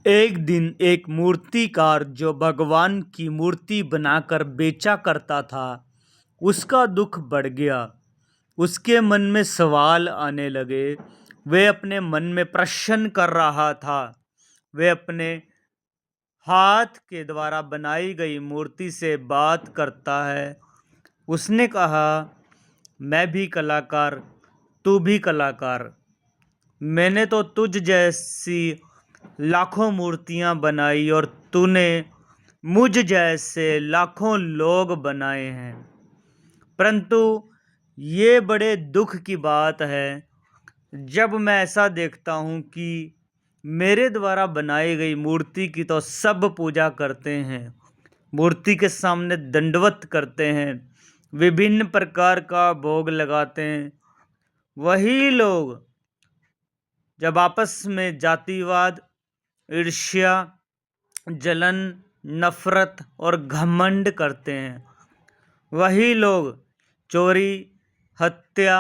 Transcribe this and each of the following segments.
एक दिन एक मूर्तिकार जो भगवान की मूर्ति बनाकर बेचा करता था, उसका दुख बढ़ गया। उसके मन में सवाल आने लगे। वह अपने मन में प्रश्न कर रहा था। वह अपने हाथ के द्वारा बनाई गई मूर्ति से बात करता है। उसने कहा, मैं भी कलाकार, तू भी कलाकार। मैंने तो तुझ जैसी लाखों मूर्तियां बनाई और तूने मुझ जैसे लाखों लोग बनाए हैं, परंतु ये बड़े दुख की बात है जब मैं ऐसा देखता हूँ कि मेरे द्वारा बनाई गई मूर्ति की तो सब पूजा करते हैं, मूर्ति के सामने दंडवत करते हैं, विभिन्न प्रकार का भोग लगाते हैं। वही लोग जब आपस में जातिवाद, ईर्ष्या, जलन, नफरत और घमंड करते हैं, वही लोग चोरी, हत्या,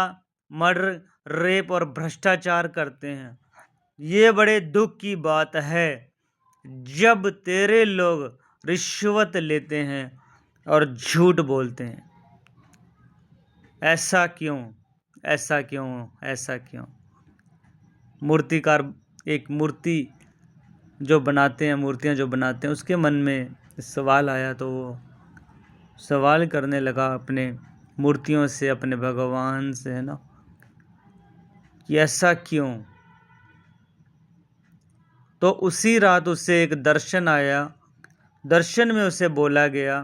मर्डर, रेप और भ्रष्टाचार करते हैं। ये बड़े दुख की बात है जब तेरे लोग रिश्वत लेते हैं और झूठ बोलते हैं। ऐसा क्यों? ऐसा क्यों? ऐसा क्यों? मूर्तिकार एक मूर्ति जो बनाते हैं, मूर्तियां जो बनाते हैं, उसके मन में सवाल आया तो वो सवाल करने लगा अपने मूर्तियों से, अपने भगवान से, है ना, कि ऐसा क्यों। तो उसी रात उसे एक दर्शन आया। दर्शन में उसे बोला गया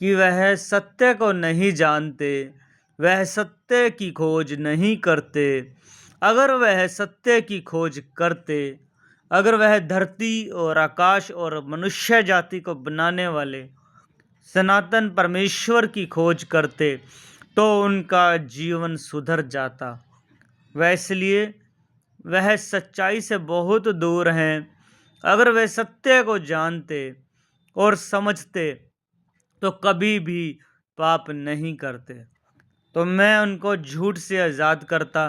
कि वह सत्य को नहीं जानते, वह सत्य की खोज नहीं करते। अगर वह सत्य की खोज करते, अगर वह धरती और आकाश और मनुष्य जाति को बनाने वाले सनातन परमेश्वर की खोज करते, तो उनका जीवन सुधर जाता। वह इसलिए वह सच्चाई से बहुत दूर हैं। अगर वे सत्य को जानते और समझते तो कभी भी पाप नहीं करते। तो मैं उनको झूठ से आज़ाद करता,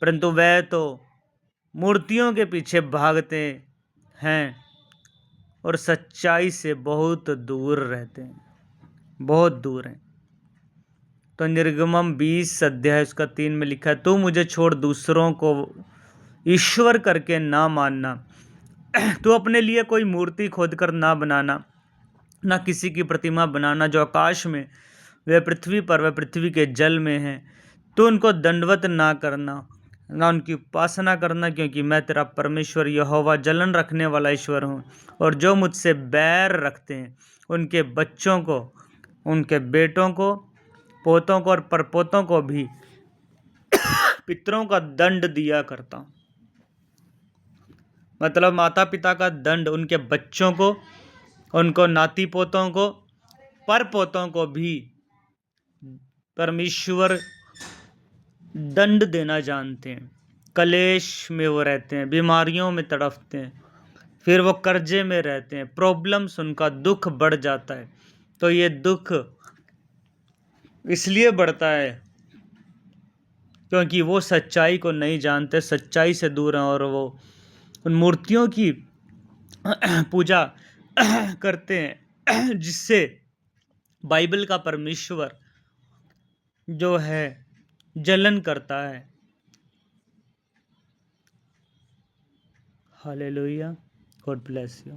परंतु वह तो मूर्तियों के पीछे भागते हैं और सच्चाई से बहुत दूर रहते हैं, बहुत दूर हैं। तो निर्गमम 20 अध्याय उसका 3 में लिखा है, तू मुझे छोड़ दूसरों को ईश्वर करके ना मानना। तू अपने लिए कोई मूर्ति खोदकर ना बनाना, ना किसी की प्रतिमा बनाना जो आकाश में, वह पृथ्वी पर, वह पृथ्वी के जल में है। तू उनको दंडवत ना करना, ना उनकी उपासना करना, क्योंकि मैं तेरा परमेश्वर यहोवा जलन रखने वाला ईश्वर हूँ। और जो मुझसे बैर रखते हैं उनके बच्चों को, उनके बेटों को, पोतों को और परपोतों को भी पितरों का दंड दिया करता हूँ। मतलब माता पिता का दंड उनके बच्चों को, उनको नाती पोतों को, पर पोतों को भी परमेश्वर दंड देना जानते हैं। कलेश में वो रहते हैं, बीमारियों में तड़पते हैं, फिर वो कर्जे में रहते हैं, प्रॉब्लम्स, उनका दुख बढ़ जाता है। तो ये दुख इसलिए बढ़ता है क्योंकि वो सच्चाई को नहीं जानते, सच्चाई से दूर हैं, और वो उन मूर्तियों की पूजा करते हैं जिससे बाइबल का परमेश्वर जो है जलन करता है। Hallelujah, God bless you.